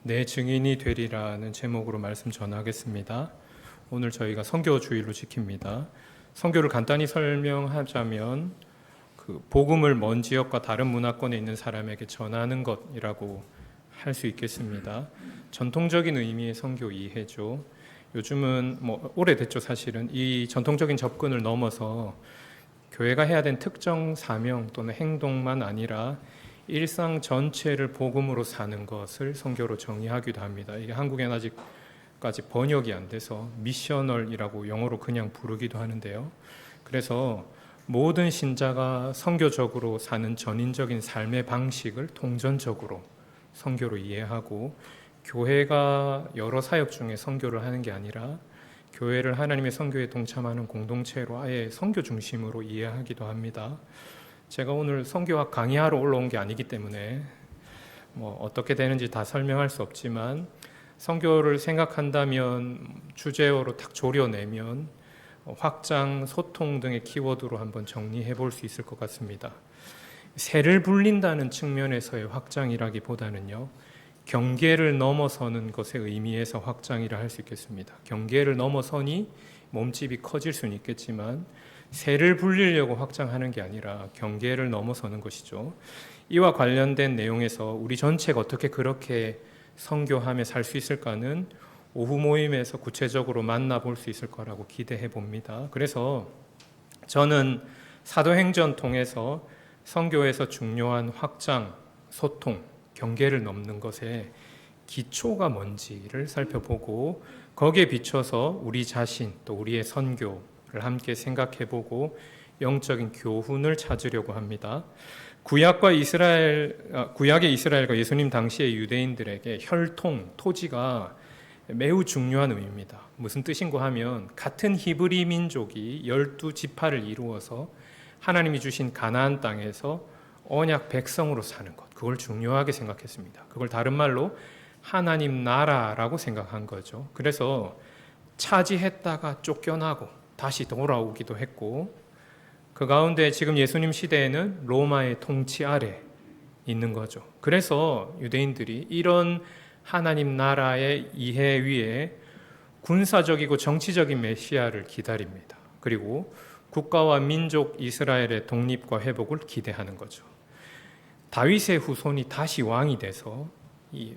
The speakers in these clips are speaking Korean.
내 증인이 되리라는 제목으로 말씀 전하겠습니다. 오늘 저희가 선교 주일로 지킵니다. 선교를 간단히 설명하자면 복음을 먼 지역과 다른 문화권에 있는 사람에게 전하는 것이라고 할 수 있겠습니다. 전통적인 의미의 선교 이해죠. 요즘은 오래됐죠. 사실은 이 전통적인 접근을 넘어서 교회가 해야 된 특정 사명 또는 행동만 아니라 일상 전체를 복음으로 사는 것을 선교로 정의하기도 합니다. 이게 한국엔 아직까지 번역이 안 돼서 미셔널이라고 영어로 그냥 부르기도 하는데요. 그래서 모든 신자가 선교적으로 사는 전인적인 삶의 방식을 통전적으로 선교로 이해하고, 교회가 여러 사역 중에 선교를 하는 게 아니라 교회를 하나님의 선교에 동참하는 공동체로 아예 선교 중심으로 이해하기도 합니다. 제가 오늘 선교학 강의하러 올라온 게 아니기 때문에 어떻게 되는지 다 설명할 수 없지만, 선교를 생각한다면 주제어로 딱 조려내면 확장, 소통 등의 키워드로 한번 정리해 볼 수 있을 것 같습니다. 세를 불린다는 측면에서의 확장이라기보다는요, 경계를 넘어서는 것의 의미에서 확장이라 할 수 있겠습니다. 경계를 넘어서니 몸집이 커질 수는 있겠지만 세를 불리려고 확장하는 게 아니라 경계를 넘어서는 것이죠. 이와 관련된 내용에서 우리 전체가 어떻게 그렇게 선교하며 살 수 있을까는 오후 모임에서 구체적으로 만나볼 수 있을 거라고 기대해 봅니다. 그래서 저는 사도행전 통해서 선교에서 중요한 확장, 소통, 경계를 넘는 것의 기초가 뭔지를 살펴보고, 거기에 비춰서 우리 자신 또 우리의 선교를 함께 생각해보고 영적인 교훈을 찾으려고 합니다. 구약의 이스라엘과 예수님 당시의 유대인들에게 혈통, 토지가 매우 중요한 의미입니다. 무슨 뜻인가 하면 같은 히브리 민족이 12지파를 이루어서 하나님이 주신 가나안 땅에서 언약 백성으로 사는 것, 그걸 중요하게 생각했습니다. 그걸 다른 말로 하나님 나라라고 생각한 거죠. 그래서 차지했다가 쫓겨나고 다시 돌아오기도 했고, 그 가운데 지금 예수님 시대에는 로마의 통치 아래 있는 거죠. 그래서 유대인들이 이런 하나님 나라의 이해 위에 군사적이고 정치적인 메시아를 기다립니다. 그리고 국가와 민족 이스라엘의 독립과 회복을 기대하는 거죠. 다윗의 후손이 다시 왕이 돼서 이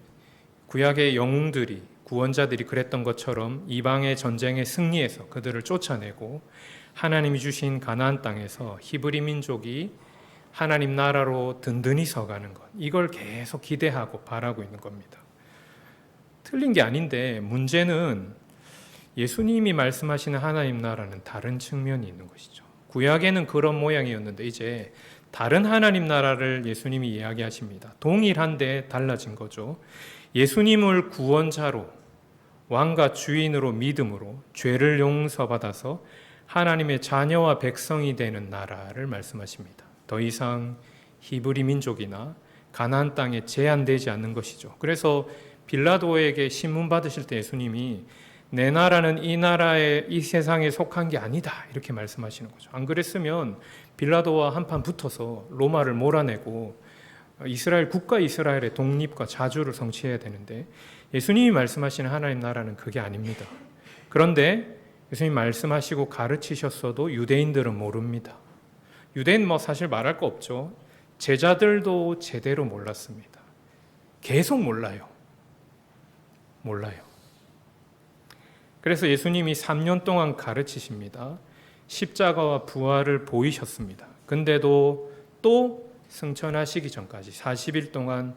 구약의 영웅들이, 구원자들이 그랬던 것처럼 이방의 전쟁에 승리해서 그들을 쫓아내고 하나님이 주신 가나안 땅에서 히브리 민족이 하나님 나라로 든든히 서가는 것, 이걸 계속 기대하고 바라고 있는 겁니다. 틀린 게 아닌데 문제는 예수님이 말씀하시는 하나님 나라는 다른 측면이 있는 것이죠. 구약에는 그런 모양이었는데 이제 다른 하나님 나라를 예수님이 이야기하십니다. 동일한데 달라진 거죠. 예수님을 구원자로, 왕과 주인으로 믿음으로 죄를 용서받아서 하나님의 자녀와 백성이 되는 나라를 말씀하십니다. 더 이상 히브리 민족이나 가나안 땅에 제한되지 않는 것이죠. 그래서 빌라도에게 신문 받으실 때 예수님이 내 나라는 이 세상에 속한 게 아니다, 이렇게 말씀하시는 거죠. 안 그랬으면 빌라도와 한판 붙어서 로마를 몰아내고 국가 이스라엘의 독립과 자주를 성취해야 되는데, 예수님이 말씀하시는 하나님 나라는 그게 아닙니다. 그런데 예수님 말씀하시고 가르치셨어도 유대인들은 모릅니다. 유대인 사실 말할 거 없죠. 제자들도 제대로 몰랐습니다. 계속 몰라요. 그래서 예수님이 3년 동안 가르치십니다. 십자가와 부활을 보이셨습니다. 근데도 또 승천하시기 전까지 40일 동안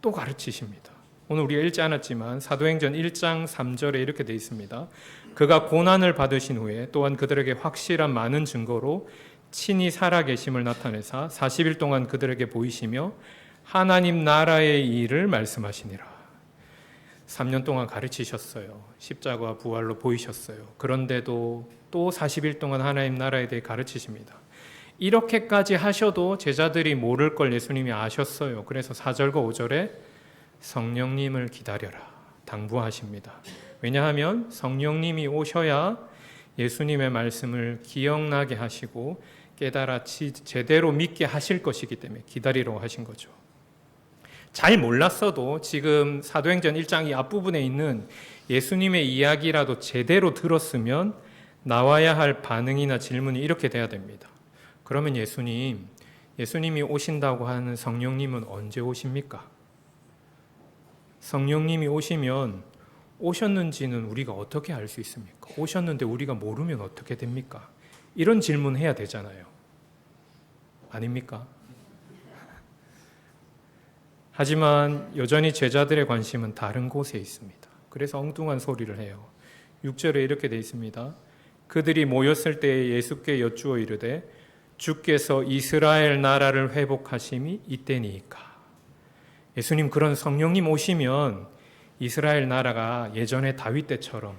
또 가르치십니다. 오늘 우리가 읽지 않았지만 사도행전 1장 3절에 이렇게 되어 있습니다. 그가 고난을 받으신 후에 또한 그들에게 확실한 많은 증거로 친히 살아계심을 나타내사 40일 동안 그들에게 보이시며 하나님 나라의 일을 말씀하시니라. 3년 동안 가르치셨어요. 십자가와 부활로 보이셨어요. 그런데도 또 40일 동안 하나님 나라에 대해 가르치십니다. 이렇게까지 하셔도 제자들이 모를 걸 예수님이 아셨어요. 그래서 4절과 5절에 성령님을 기다려라 당부하십니다. 왜냐하면 성령님이 오셔야 예수님의 말씀을 기억나게 하시고 깨달아 제대로 믿게 하실 것이기 때문에 기다리라고 하신 거죠. 잘 몰랐어도 지금 사도행전 1장 이 앞부분에 있는 예수님의 이야기라도 제대로 들었으면 나와야 할 반응이나 질문이 이렇게 돼야 됩니다. 그러면 예수님이 오신다고 하는 성령님은 언제 오십니까? 성령님이 오시면 오셨는지는 우리가 어떻게 알 수 있습니까? 오셨는데 우리가 모르면 어떻게 됩니까? 이런 질문 해야 되잖아요. 아닙니까? 하지만 여전히 제자들의 관심은 다른 곳에 있습니다. 그래서 엉뚱한 소리를 해요. 6절에 이렇게 되어 있습니다. 그들이 모였을 때에 예수께 여쭈어 이르되 주께서 이스라엘 나라를 회복하심이 이때니이까. 예수님, 그런 성령님 오시면 이스라엘 나라가 예전에 다윗 때처럼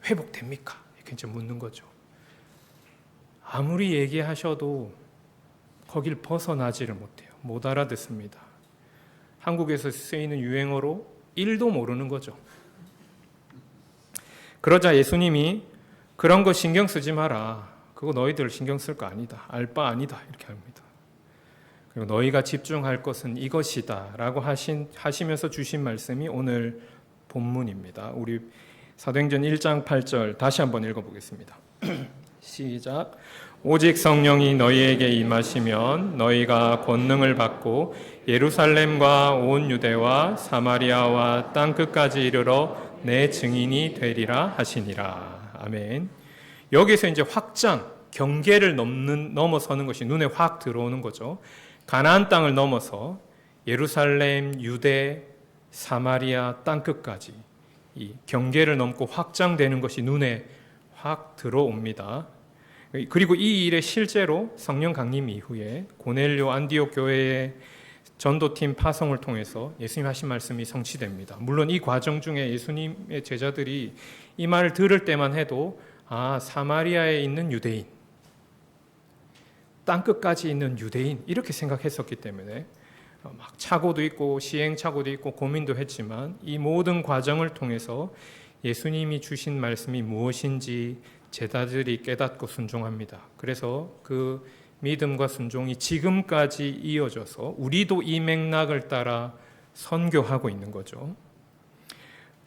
회복됩니까? 이렇게 이제 묻는 거죠. 아무리 얘기하셔도 거길 벗어나지를 못해요. 못 알아듣습니다. 한국에서 쓰이는 유행어로 1도 모르는 거죠. 그러자 예수님이 그런 거 신경 쓰지 마라. 그거 너희들 신경 쓸 거 아니다. 알 바 아니다. 이렇게 합니다. 그리고 너희가 집중할 것은 이것이다 라고 하시면서 주신 말씀이 오늘 본문입니다. 우리 사도행전 1장 8절 다시 한번 읽어보겠습니다. 시작. 오직 성령이 너희에게 임하시면 너희가 권능을 받고 예루살렘과 온 유대와 사마리아와 땅끝까지 이르러 내 증인이 되리라 하시니라. 아멘. 여기서 이제 확장, 경계를 넘어서는 것이 눈에 확 들어오는 거죠. 가나안 땅을 넘어서 예루살렘, 유대, 사마리아 땅끝까지 이 경계를 넘고 확장되는 것이 눈에 확 들어옵니다. 그리고 이 일에 실제로 성령 강림 이후에 고넬료 안디옥 교회의 전도팀 파송을 통해서 예수님 하신 말씀이 성취됩니다. 물론 이 과정 중에 예수님의 제자들이 이 말을 들을 때만 해도 사마리아에 있는 유대인, 땅끝까지 있는 유대인 이렇게 생각했었기 때문에 막 착오도 있고 시행착오도 있고 고민도 했지만 이 모든 과정을 통해서 예수님이 주신 말씀이 무엇인지 제자들이 깨닫고 순종합니다. 그래서 그 믿음과 순종이 지금까지 이어져서 우리도 이 맥락을 따라 선교하고 있는 거죠.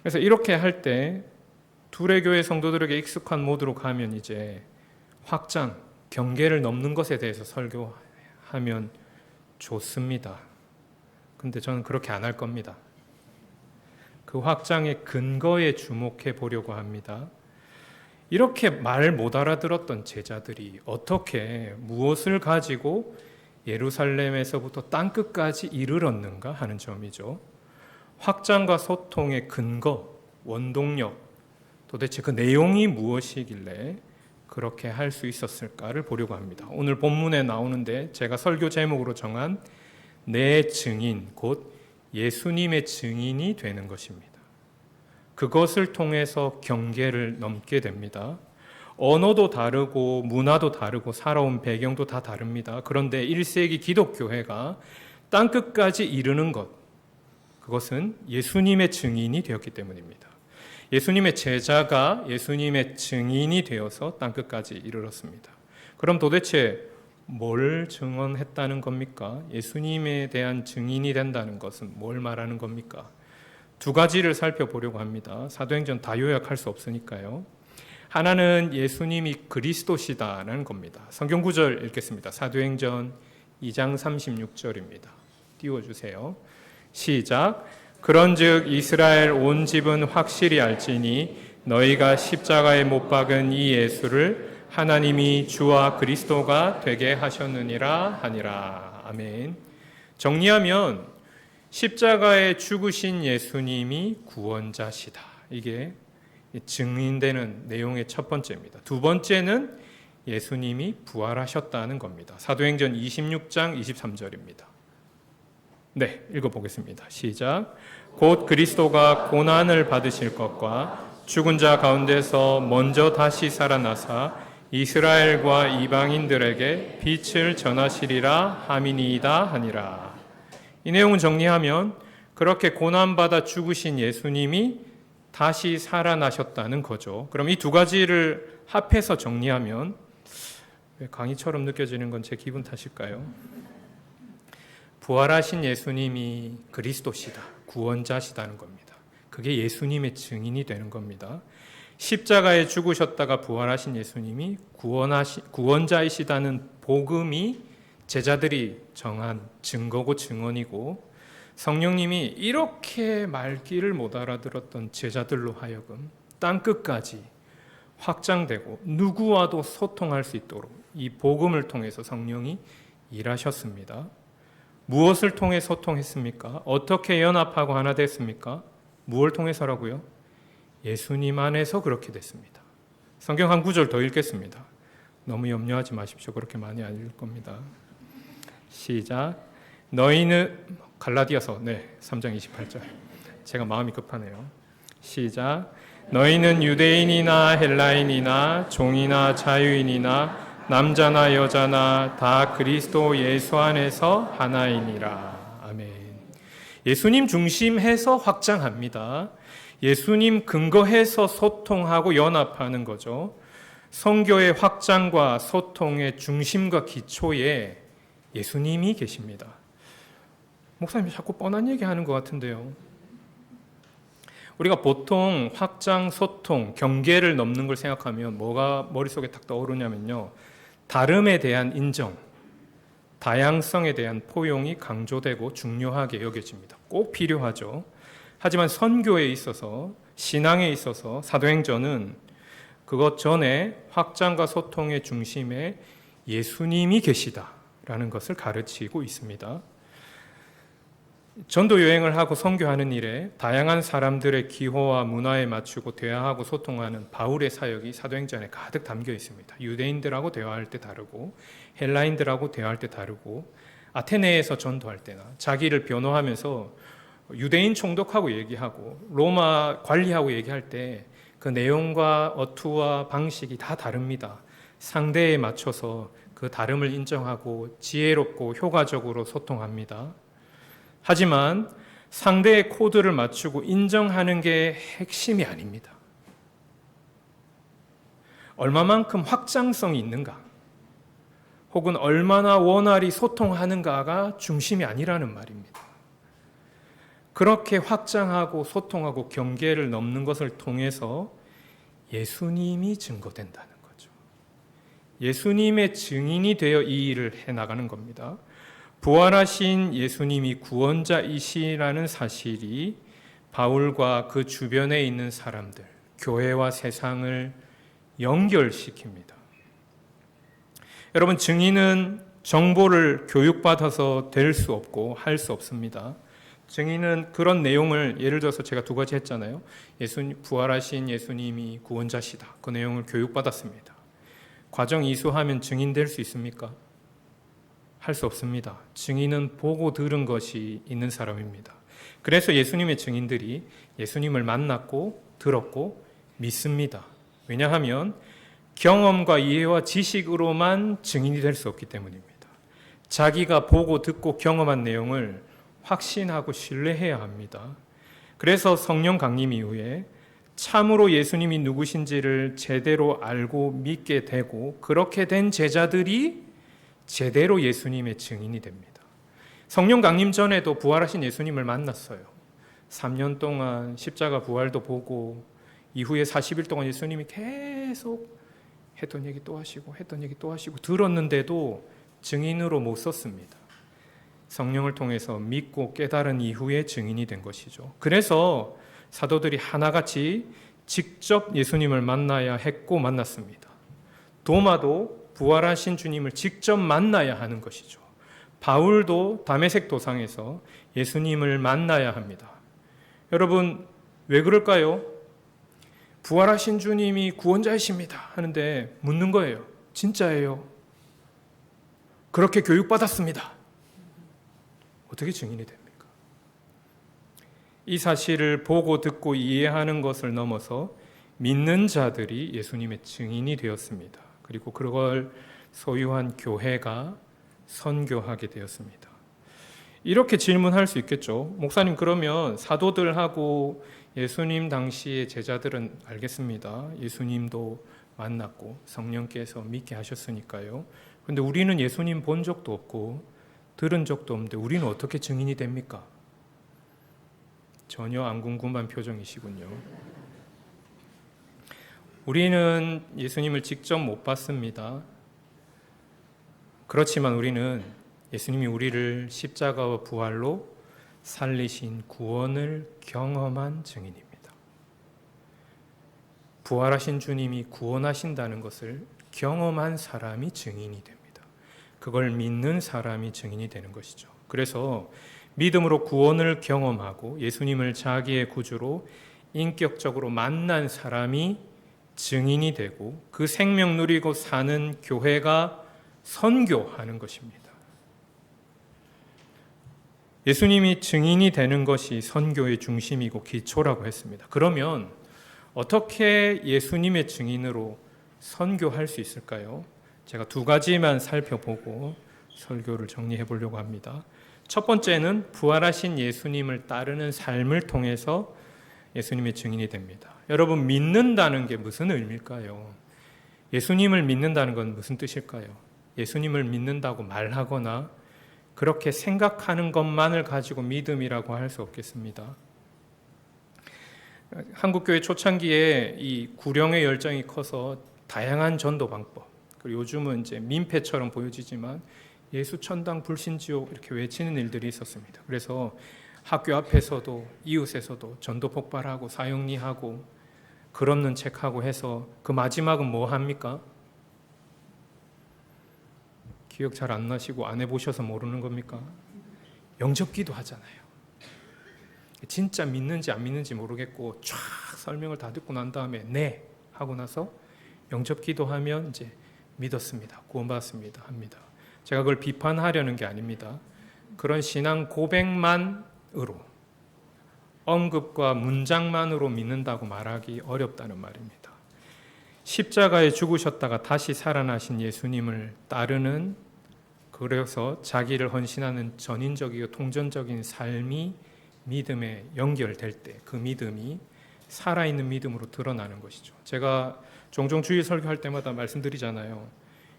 그래서 이렇게 할 때 둘의 교회 성도들에게 익숙한 모드로 가면 이제 확장, 경계를 넘는 것에 대해서 설교하면 좋습니다. 근데 저는 그렇게 안 할 겁니다. 그 확장의 근거에 주목해 보려고 합니다. 이렇게 말 못 알아들었던 제자들이 어떻게 무엇을 가지고 예루살렘에서부터 땅끝까지 이르렀는가 하는 점이죠. 확장과 소통의 근거, 원동력, 도대체 그 내용이 무엇이길래 그렇게 할 수 있었을까를 보려고 합니다. 오늘 본문에 나오는데 제가 설교 제목으로 정한 내 증인, 곧 예수님의 증인이 되는 것입니다. 그것을 통해서 경계를 넘게 됩니다. 언어도 다르고 문화도 다르고 살아온 배경도 다 다릅니다. 그런데 1세기 기독교회가 땅끝까지 이르는 것, 그것은 예수님의 증인이 되었기 때문입니다. 예수님의 제자가 예수님의 증인이 되어서 땅끝까지 이르렀습니다. 그럼 도대체 뭘 증언했다는 겁니까? 예수님에 대한 증인이 된다는 것은 뭘 말하는 겁니까? 두 가지를 살펴보려고 합니다. 사도행전 다 요약할 수 없으니까요. 하나는 예수님이 그리스도시다라는 겁니다. 성경 구절 읽겠습니다. 사도행전 2장 36절입니다. 띄워주세요. 시작. 그런즉 이스라엘 온 집은 확실히 알지니 너희가 십자가에 못 박은 이 예수를 하나님이 주와 그리스도가 되게 하셨느니라 하니라. 아멘. 정리하면 십자가에 죽으신 예수님이 구원자시다. 이게 증인되는 내용의 첫 번째입니다. 두 번째는 예수님이 부활하셨다는 겁니다. 사도행전 26장 23절입니다. 네, 읽어보겠습니다. 시작. 곧 그리스도가 고난을 받으실 것과 죽은 자 가운데서 먼저 다시 살아나사 이스라엘과 이방인들에게 빛을 전하시리라 함이니이다 하니라. 이 내용을 정리하면 그렇게 고난받아 죽으신 예수님이 다시 살아나셨다는 거죠. 그럼 이 두 가지를 합해서 정리하면 왜 강의처럼 느껴지는 건 제 기분 탓일까요? 부활하신 예수님이 그리스도시다, 구원자시다는 겁니다. 그게 예수님의 증인이 되는 겁니다. 십자가에 죽으셨다가 부활하신 예수님이 구원자이시다는 복음이 제자들이 정한 증거고 증언이고, 성령님이 이렇게 말귀를 못 알아들었던 제자들로 하여금 땅끝까지 확장되고 누구와도 소통할 수 있도록 이 복음을 통해서 성령이 일하셨습니다. 무엇을 통해 소통했습니까? 어떻게 연합하고 하나 됐습니까? 무엇을 통해서라고요? 예수님 안에서 그렇게 됐습니다. 성경 한 구절 더 읽겠습니다. 너무 염려하지 마십시오. 그렇게 많이 안 읽을 겁니다. 시작. 너희는 갈라디아서 3장 28절. 제가 마음이 급하네요. 시작. 너희는 유대인이나 헬라인이나 종이나 자유인이나 남자나 여자나 다 그리스도 예수 안에서 하나이니라. 아멘. 예수님 중심해서 확장합니다. 예수님 근거해서 소통하고 연합하는 거죠. 선교의 확장과 소통의 중심과 기초에 예수님이 계십니다. 목사님 자꾸 뻔한 얘기하는 것 같은데요. 우리가 보통 확장, 소통, 경계를 넘는 걸 생각하면 뭐가 머릿속에 딱 떠오르냐면요. 다름에 대한 인정, 다양성에 대한 포용이 강조되고 중요하게 여겨집니다. 꼭 필요하죠. 하지만 선교에 있어서, 신앙에 있어서 사도행전은 그것 전에 확장과 소통의 중심에 예수님이 계시다라는 것을 가르치고 있습니다. 전도 여행을 하고 선교하는 일에 다양한 사람들의 기호와 문화에 맞추고 대화하고 소통하는 바울의 사역이 사도행전에 가득 담겨 있습니다. 유대인들하고 대화할 때 다르고 헬라인들하고 대화할 때 다르고, 아테네에서 전도할 때나 자기를 변호하면서 유대인 총독하고 얘기하고 로마 관리하고 얘기할 때 그 내용과 어투와 방식이 다 다릅니다. 상대에 맞춰서 그 다름을 인정하고 지혜롭고 효과적으로 소통합니다. 하지만 상대의 코드를 맞추고 인정하는 게 핵심이 아닙니다. 얼마만큼 확장성이 있는가, 혹은 얼마나 원활히 소통하는가가 중심이 아니라는 말입니다. 그렇게 확장하고 소통하고 경계를 넘는 것을 통해서 예수님이 증거된다는 거죠. 예수님의 증인이 되어 이 일을 해나가는 겁니다. 부활하신 예수님이 구원자이시라는 사실이 바울과 그 주변에 있는 사람들, 교회와 세상을 연결시킵니다. 여러분, 증인은 정보를 교육받아서 될 수 없고 할 수 없습니다. 증인은 그런 내용을, 예를 들어서 제가 두 가지 했잖아요. 부활하신 예수님이 구원자시다. 그 내용을 교육받았습니다. 과정 이수하면 증인 될 수 있습니까? 할 수 없습니다. 증인은 보고 들은 것이 있는 사람입니다. 그래서 예수님의 증인들이 예수님을 만났고 들었고 믿습니다. 왜냐하면 경험과 이해와 지식으로만 증인이 될 수 없기 때문입니다. 자기가 보고 듣고 경험한 내용을 확신하고 신뢰해야 합니다. 그래서 성령 강림 이후에 참으로 예수님이 누구신지를 제대로 알고 믿게 되고, 그렇게 된 제자들이 제대로 예수님의 증인이 됩니다. 성령 강림 전에도 부활하신 예수님을 만났어요. 3년 동안 십자가 부활도 보고, 이후에 40일 동안 예수님이 계속 했던 얘기 또 하시고 했던 얘기 또 하시고 들었는데도 증인으로 못 썼습니다. 성령을 통해서 믿고 깨달은 이후에 증인이 된 것이죠. 그래서 사도들이 하나같이 직접 예수님을 만나야 했고 만났습니다. 도마도 부활하신 주님을 직접 만나야 하는 것이죠. 바울도 다메섹 도상에서 예수님을 만나야 합니다. 여러분, 왜 그럴까요? 부활하신 주님이 구원자이십니다 하는데 묻는 거예요. 진짜예요? 그렇게 교육받았습니다. 어떻게 증인이 됩니까? 이 사실을 보고 듣고 이해하는 것을 넘어서 믿는 자들이 예수님의 증인이 되었습니다. 그리고 그걸 소유한 교회가 선교하게 되었습니다. 이렇게 질문할 수 있겠죠. 목사님, 그러면 사도들하고 예수님 당시의 제자들은 알겠습니다. 예수님도 만났고 성령께서 믿게 하셨으니까요. 그런데 우리는 예수님 본 적도 없고 들은 적도 없는데 우리는 어떻게 증인이 됩니까? 전혀 안 궁금한 표정이시군요. 우리는 예수님을 직접 못 봤습니다. 그렇지만 우리는 예수님이 우리를 십자가와 부활로 살리신 구원을 경험한 증인입니다. 부활하신 주님이 구원하신다는 것을 경험한 사람이 증인이 됩니다. 그걸 믿는 사람이 증인이 되는 것이죠. 그래서 믿음으로 구원을 경험하고 예수님을 자기의 구주로 인격적으로 만난 사람이 증인이 되고 그 생명 누리고 사는 교회가 선교하는 것입니다. 예수님이 증인이 되는 것이 선교의 중심이고 기초라고 했습니다. 그러면 어떻게 예수님의 증인으로 선교할 수 있을까요? 제가 두 가지만 살펴보고 설교를 정리해 보려고 합니다. 첫 번째는 부활하신 예수님을 따르는 삶을 통해서 예수님의 증인이 됩니다. 여러분, 믿는다는 게 무슨 의미일까요? 예수님을 믿는다는 건 무슨 뜻일까요? 예수님을 믿는다고 말하거나 그렇게 생각하는 것만을 가지고 믿음이라고 할 수 없겠습니다. 한국교회 초창기에 이 구령의 열정이 커서 다양한 전도 방법, 그리고 요즘은 이제 민폐처럼 보여지지만 예수 천당 불신지옥 이렇게 외치는 일들이 있었습니다. 그래서 학교 앞에서도 이웃에서도 전도 폭발하고 사형리하고 글 없는 책하고 해서 그 마지막은 뭐 합니까? 기억 잘 안 나시고 안 해보셔서 모르는 겁니까? 영접기도 하잖아요. 진짜 믿는지 안 믿는지 모르겠고 쫙 설명을 다 듣고 난 다음에 네 하고 나서 영접기도 하면 이제 믿었습니다. 구원받았습니다. 합니다. 제가 그걸 비판하려는 게 아닙니다. 그런 신앙 고백만으로 언급과 문장만으로 믿는다고 말하기 어렵다는 말입니다. 십자가에 죽으셨다가 다시 살아나신 예수님을 따르는, 그래서 자기를 헌신하는 전인적이고 통전적인 삶이 믿음에 연결될 때 그 믿음이 살아있는 믿음으로 드러나는 것이죠. 제가 종종 주일 설교할 때마다 말씀드리잖아요.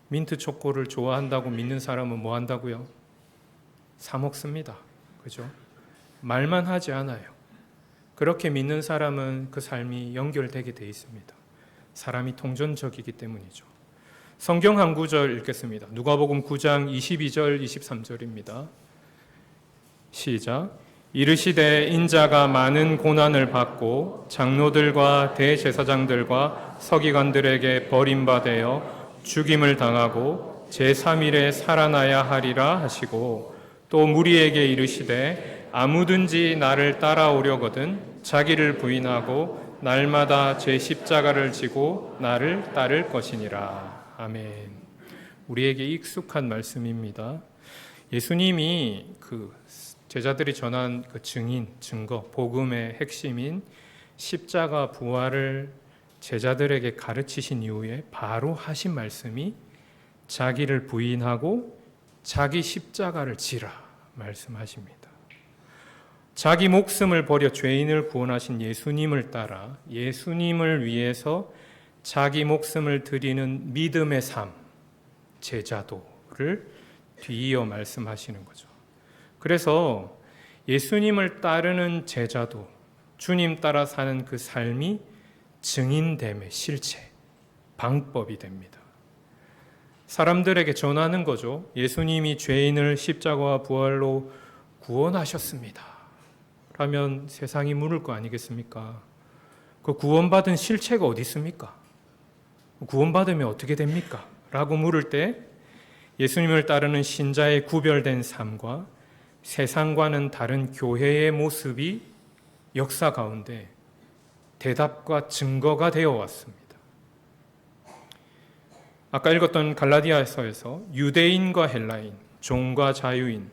민트 초코를 좋아한다고 믿는 사람은 뭐 한다고요? 사 먹습니다. 그죠? 말만 하지 않아요. 그렇게 믿는 사람은 그 삶이 연결되게 돼 있습니다. 사람이 통전적이기 때문이죠. 성경 한 구절 읽겠습니다. 누가복음 9장 22절 23절입니다. 시작. 이르시되 인자가 많은 고난을 받고 장로들과 대제사장들과 서기관들에게 버림받아 죽임을 당하고 제3일에 살아나야 하리라 하시고, 또 무리에게 이르시되 아무든지 나를 따라오려거든 자기를 부인하고 날마다 제 십자가를 지고 나를 따를 것이니라. 아멘. 우리에게 익숙한 말씀입니다. 예수님이 그 제자들이 전한 그 증인, 증거, 복음의 핵심인 십자가 부활을 제자들에게 가르치신 이후에 바로 하신 말씀이 자기를 부인하고 자기 십자가를 지라 말씀하십니다. 자기 목숨을 버려 죄인을 구원하신 예수님을 따라 예수님을 위해서 자기 목숨을 드리는 믿음의 삶, 제자도를 뒤이어 말씀하시는 거죠. 그래서 예수님을 따르는 제자도, 주님 따라 사는 그 삶이 증인됨의 실체, 방법이 됩니다. 사람들에게 전하는 거죠. 예수님이 죄인을 십자가와 부활로 구원하셨습니다. 라면 세상이 물을 거 아니겠습니까? 그 구원받은 실체가 어디 있습니까? 구원받으면 어떻게 됩니까? 라고 물을 때 예수님을 따르는 신자의 구별된 삶과 세상과는 다른 교회의 모습이 역사 가운데 대답과 증거가 되어 왔습니다. 아까 읽었던 갈라디아서에서 유대인과 헬라인, 종과 자유인,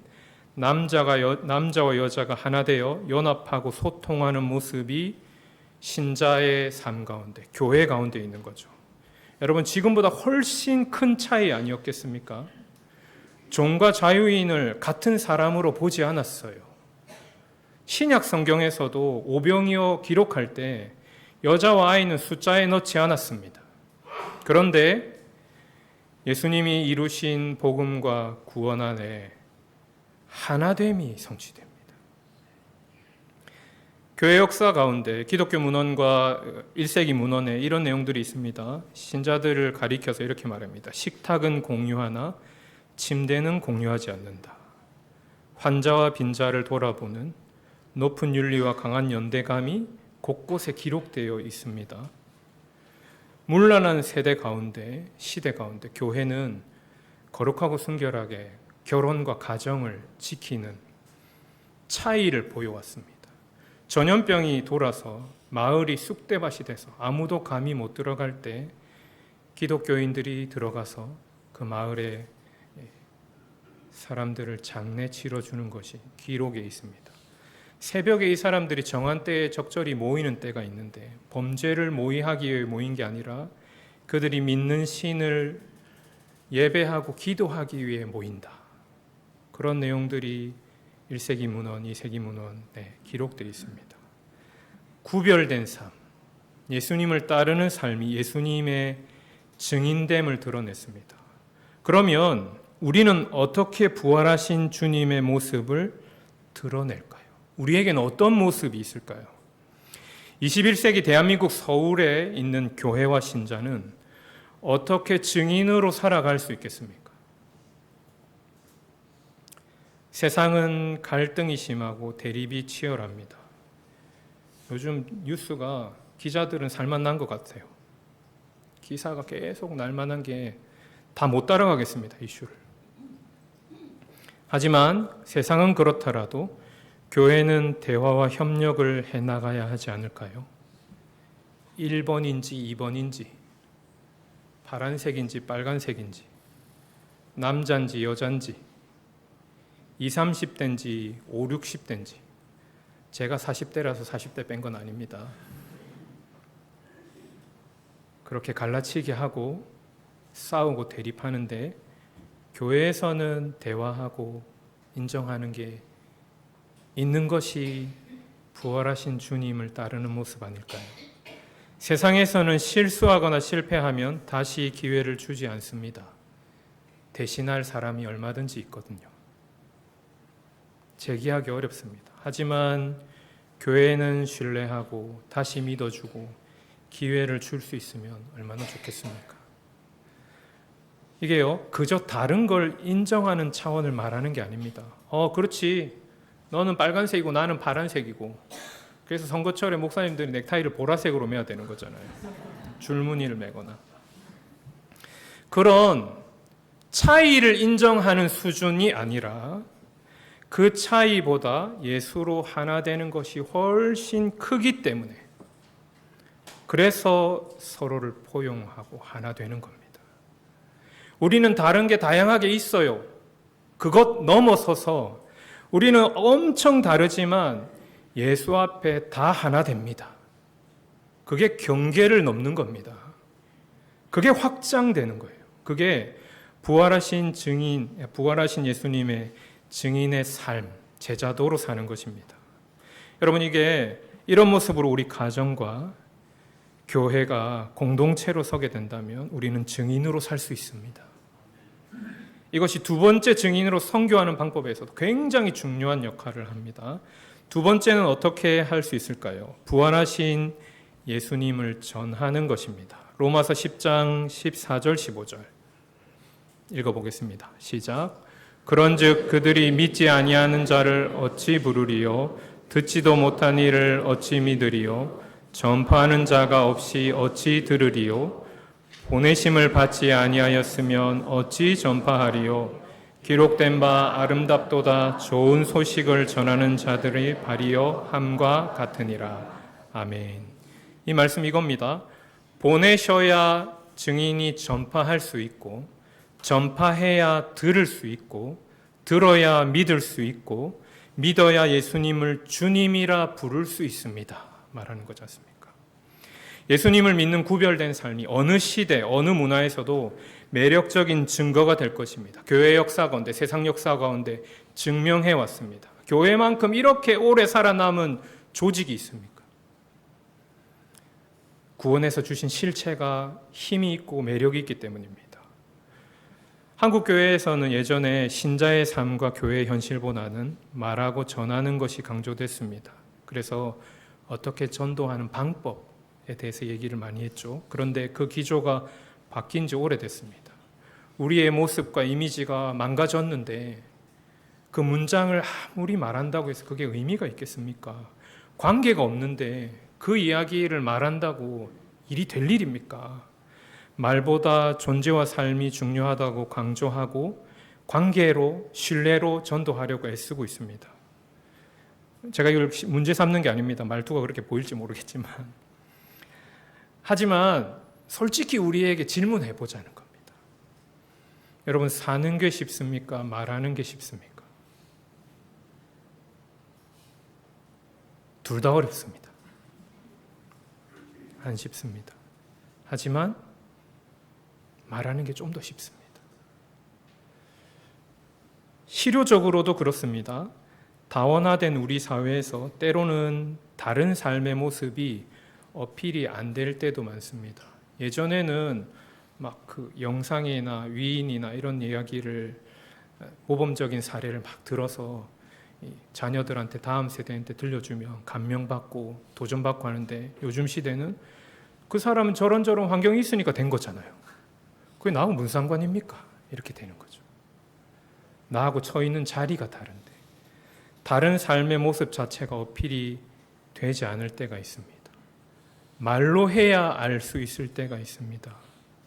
남자와 여자가 하나 되어 연합하고 소통하는 모습이 신자의 삶 가운데, 교회 가운데 있는 거죠. 여러분, 지금보다 훨씬 큰 차이 아니었겠습니까? 종과 자유인을 같은 사람으로 보지 않았어요. 신약 성경에서도 오병이어 기록할 때 여자와 아이는 숫자에 넣지 않았습니다. 그런데 예수님이 이루신 복음과 구원 안에 하나됨이 성취됩니다. 교회 역사 가운데 기독교 문헌과 1세기 문헌에 이런 내용들이 있습니다. 신자들을 가리켜서 이렇게 말합니다. 식탁은 공유하나 침대는 공유하지 않는다. 환자와 빈자를 돌아보는 높은 윤리와 강한 연대감이 곳곳에 기록되어 있습니다. 문란한 세대 가운데, 시대 가운데 교회는 거룩하고 순결하게 결혼과 가정을 지키는 차이를 보여왔습니다. 전염병이 돌아서 마을이 쑥대밭이 돼서 아무도 감히 못 들어갈 때 기독교인들이 들어가서 그 마을에 사람들을 장례 치러주는 것이 기록에 있습니다. 새벽에 이 사람들이 정한 때에 적절히 모이는 때가 있는데 범죄를 모의하기 위해 모인 게 아니라 그들이 믿는 신을 예배하고 기도하기 위해 모인다. 그런 내용들이 1세기 문헌, 2세기 문헌에 기록되어 있습니다. 구별된 삶, 예수님을 따르는 삶이 예수님의 증인됨을 드러냈습니다. 그러면 우리는 어떻게 부활하신 주님의 모습을 드러낼까요? 우리에게는 어떤 모습이 있을까요? 21세기 대한민국 서울에 있는 교회와 신자는 어떻게 증인으로 살아갈 수 있겠습니까? 세상은 갈등이 심하고 대립이 치열합니다. 요즘 뉴스가 기자들은 살만난 것 같아요. 기사가 계속 날만한 게 다 못 따라가겠습니다, 이슈를. 하지만 세상은 그렇더라도 교회는 대화와 협력을 해나가야 하지 않을까요? 1번인지 2번인지 파란색인지 빨간색인지 남잔지 여잔지 20, 30대인지 5, 60대인지 제가 40대라서 40대 뺀 건 아닙니다. 그렇게 갈라치기 하고 싸우고 대립하는데 교회에서는 대화하고 인정하는 게 있는 것이 부활하신 주님을 따르는 모습 아닐까요? 세상에서는 실수하거나 실패하면 다시 기회를 주지 않습니다. 대신할 사람이 얼마든지 있거든요. 재기하기 어렵습니다. 하지만 교회는 신뢰하고 다시 믿어주고 기회를 줄 수 있으면 얼마나 좋겠습니까? 이게요, 그저 다른 걸 인정하는 차원을 말하는 게 아닙니다. 그렇지. 너는 빨간색이고 나는 파란색이고. 그래서 선거철에 목사님들이 넥타이를 보라색으로 매야 되는 거잖아요. 줄무늬를 매거나. 그런 차이를 인정하는 수준이 아니라 그 차이보다 예수로 하나 되는 것이 훨씬 크기 때문에 그래서 서로를 포용하고 하나 되는 겁니다. 우리는 다른 게 다양하게 있어요. 그것 넘어서서 우리는 엄청 다르지만 예수 앞에 다 하나 됩니다. 그게 경계를 넘는 겁니다. 그게 확장되는 거예요. 그게 부활하신 예수님의 증인의 삶, 제자도로 사는 것입니다. 여러분, 이게 이런 모습으로 우리 가정과 교회가 공동체로 서게 된다면 우리는 증인으로 살 수 있습니다. 이것이 두 번째 증인으로 선교하는 방법에서도 굉장히 중요한 역할을 합니다. 두 번째는 어떻게 할 수 있을까요? 부활하신 예수님을 전하는 것입니다. 로마서 10장 14절 15절 읽어보겠습니다. 시작. 그런즉 그들이 믿지 아니하는 자를 어찌 부르리요? 듣지도 못한 이를 어찌 믿으리요? 전파하는 자가 없이 어찌 들으리요? 보내심을 받지 아니하였으면 어찌 전파하리요? 기록된 바 아름답도다 좋은 소식을 전하는 자들의 발이여 함과 같으니라. 아멘. 이 말씀 이겁니다. 보내셔야 증인이 전파할 수 있고, 전파해야 들을 수 있고, 들어야 믿을 수 있고, 믿어야 예수님을 주님이라 부를 수 있습니다. 말하는 거지 않습니까? 예수님을 믿는 구별된 삶이 어느 시대, 어느 문화에서도 매력적인 증거가 될 것입니다. 교회 역사 가운데, 세상 역사 가운데 증명해 왔습니다. 교회만큼 이렇게 오래 살아남은 조직이 있습니까? 구원에서 주신 실체가 힘이 있고 매력이 있기 때문입니다. 한국 교회에서는 예전에 신자의 삶과 교회의 현실보다는 말하고 전하는 것이 강조됐습니다. 그래서 어떻게 전도하는 방법에 대해서 얘기를 많이 했죠. 그런데 그 기조가 바뀐 지 오래됐습니다. 우리의 모습과 이미지가 망가졌는데 그 문장을 아무리 말한다고 해서 그게 의미가 있겠습니까? 관계가 없는데 그 이야기를 말한다고 일이 될 일입니까? 말보다 존재와 삶이 중요하다고 강조하고 관계로, 신뢰로 전도하려고 애쓰고 있습니다. 제가 이걸 문제 삼는 게 아닙니다. 말투가 그렇게 보일지 모르겠지만. 하지만 솔직히 우리에게 질문해 보자는 겁니다. 여러분, 사는 게 쉽습니까? 말하는 게 쉽습니까? 둘 다 어렵습니다. 안 쉽습니다. 하지만 말하는 게 좀 더 쉽습니다. 실효적으로도 그렇습니다. 다원화된 우리 사회에서 때로는 다른 삶의 모습이 어필이 안 될 때도 많습니다. 예전에는 막 그 영상이나 위인이나 이런 이야기를 모범적인 사례를 막 들어서 자녀들한테 다음 세대한테 들려주면 감명받고 도전받고 하는데 요즘 시대는 그 사람은 저런 환경이 있으니까 된 거잖아요. 그게 나하고 무슨 상관입니까? 이렇게 되는 거죠. 나하고 처 있는 자리가 다른데 다른 삶의 모습 자체가 어필이 되지 않을 때가 있습니다. 말로 해야 알 수 있을 때가 있습니다.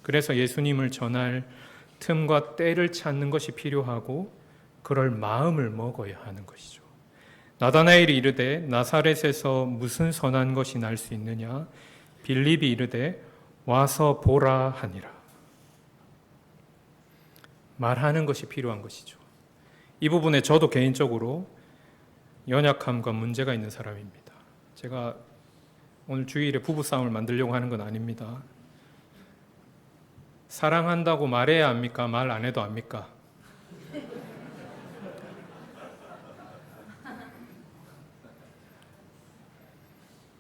그래서 예수님을 전할 틈과 때를 찾는 것이 필요하고 그럴 마음을 먹어야 하는 것이죠. 나다나엘이 이르되 나사렛에서 무슨 선한 것이 날 수 있느냐? 빌립이 이르되 와서 보라 하니라. 말하는 것이 필요한 것이죠. 이 부분에 저도 개인적으로 연약함과 문제가 있는 사람입니다. 제가 오늘 주일에 부부싸움을 만들려고 하는 건 아닙니다. 사랑한다고 말해야 합니까? 말 안 해도 합니까?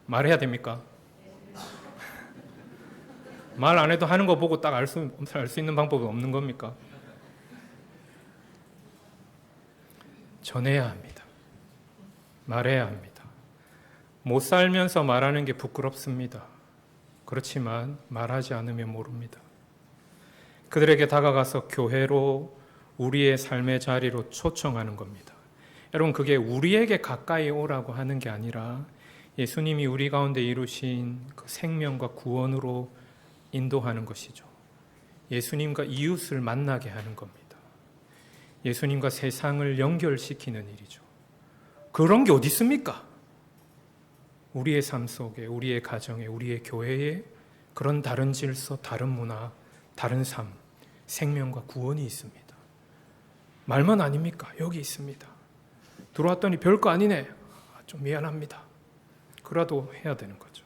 말해야 됩니까? 말 안 해도 하는 거 보고 딱 알 수 있는 방법은 없는 겁니까? 전해야 합니다. 말해야 합니다. 못 살면서 말하는 게 부끄럽습니다. 그렇지만 말하지 않으면 모릅니다. 그들에게 다가가서 교회로 우리의 삶의 자리로 초청하는 겁니다. 여러분, 그게 우리에게 가까이 오라고 하는 게 아니라 예수님이 우리 가운데 이루신 그 생명과 구원으로 인도하는 것이죠. 예수님과 이웃을 만나게 하는 겁니다. 예수님과 세상을 연결시키는 일이죠. 그런 게 어디 있습니까? 우리의 삶 속에, 우리의 가정에, 우리의 교회에 그런 다른 질서, 다른 문화, 다른 삶, 생명과 구원이 있습니다. 말만 아닙니까? 여기 있습니다. 들어왔더니 별거 아니네. 좀 미안합니다. 그래도 해야 되는 거죠.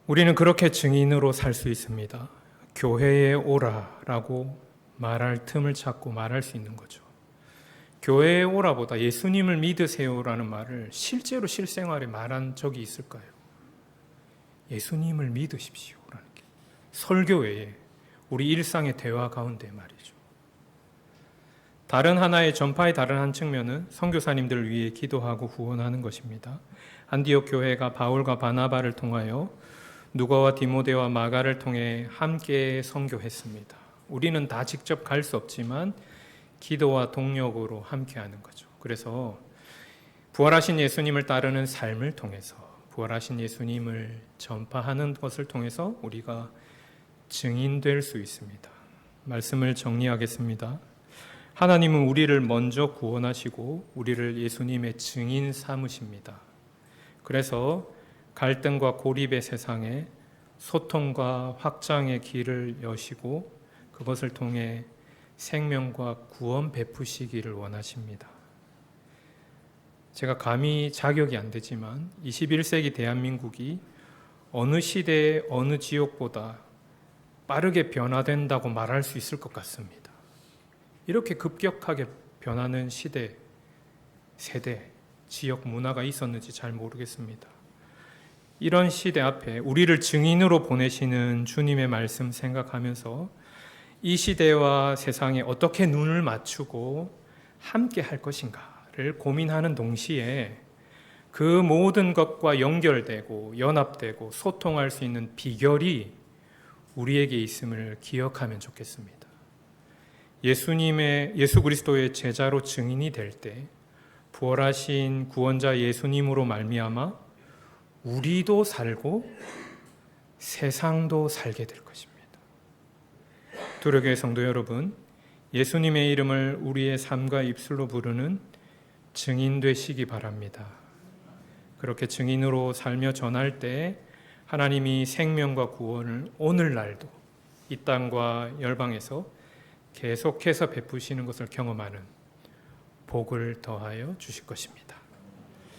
우리는 그렇게 증인으로 살 수 있습니다. 교회에 오라라고 말할 틈을 찾고 말할 수 있는 거죠. 교회에 오라보다 예수님을 믿으세요라는 말을 실제로 실생활에 말한 적이 있을까요? 예수님을 믿으십시오라는 게 설교 외에 우리 일상의 대화 가운데 말이죠. 다른 하나의 전파의 다른 한 측면은 선교사님들을 위해 기도하고 후원하는 것입니다. 안디옥 교회가 바울과 바나바를 통하여 누가와 디모데와 마가를 통해 함께 선교했습니다. 우리는 다 직접 갈 수 없지만 기도와 동력으로 함께하는 거죠. 그래서 부활하신 예수님을 따르는 삶을 통해서 부활하신 예수님을 전파하는 것을 통해서 우리가 증인될 수 있습니다. 말씀을 정리하겠습니다. 하나님은 우리를 먼저 구원하시고 우리를 예수님의 증인 삼으십니다. 그래서 갈등과 고립의 세상에 소통과 확장의 길을 여시고 그것을 통해 생명과 구원 베푸시기를 원하십니다. 제가 감히 자격이 안 되지만 21세기 대한민국이 어느 시대의 어느 지역보다 빠르게 변화된다고 말할 수 있을 것 같습니다. 이렇게 급격하게 변하는 시대, 세대, 지역 문화가 있었는지 잘 모르겠습니다. 이런 시대 앞에 우리를 증인으로 보내시는 주님의 말씀 생각하면서 이 시대와 세상에 어떻게 눈을 맞추고 함께 할 것인가를 고민하는 동시에 그 모든 것과 연결되고 연합되고 소통할 수 있는 비결이 우리에게 있음을 기억하면 좋겠습니다. 예수 그리스도의 제자로 증인이 될 때 부활하신 구원자 예수님으로 말미암아 우리도 살고 세상도 살게 될 것입니다. 두려교회 성도 여러분, 예수님의 이름을 우리의 삶과 입술로 부르는 증인 되시기 바랍니다. 그렇게 증인으로 살며 전할 때 하나님이 생명과 구원을 오늘날도 이 땅과 열방에서 계속해서 베푸시는 것을 경험하는 복을 더하여 주실 것입니다.